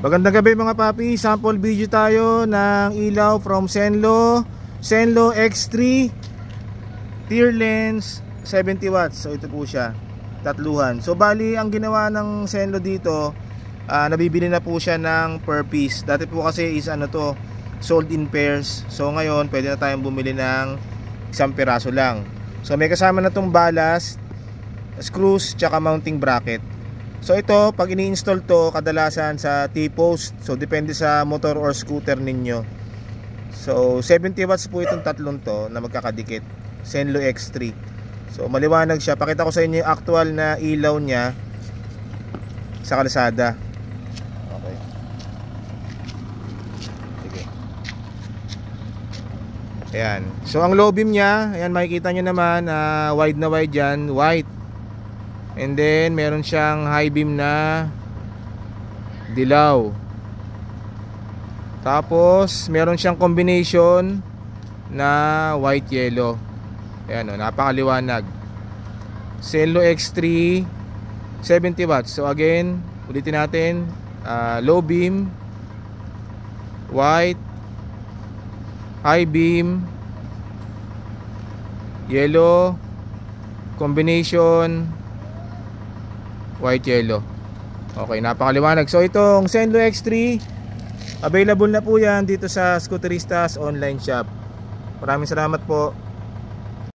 Magandang gabi mga papi, sample video tayo ng ilaw from Zenlo X3 Tear Lens 70 watts. So ito po siya, tatluhan. So bali ang ginawa ng Zenlo dito, nabibili na po siya ng per piece. Dati po kasi is sold in pairs. So ngayon pwede na tayong bumili ng isang piraso lang. So may kasama na tong ballast, screws, tsaka mounting bracket. So ito, pag ini-install to, kadalasan sa T-post. So depende sa motor or scooter ninyo. So 70 watts po itong tatlong to na magkakadikit, Zenlo X3. So maliwanag siya. Pakita ko sa inyo yung actual na ilaw niya sa kalsada. Okay. Sige. Ayan. So ang low beam niya, ayan, makikita nyo naman, wide na wide yan, white. And then meron siyang high beam na dilaw. Tapos meron siyang combination na white yellow. Ayan, napakaliwanag. Zenlo X3 70 watts. So again, ulitin natin, low beam, white, high beam, yellow, combination white yellow. Okay, napakaliwanag. So itong Zenlo X3, available na po yan dito sa Scooteristas online shop. Maraming salamat po.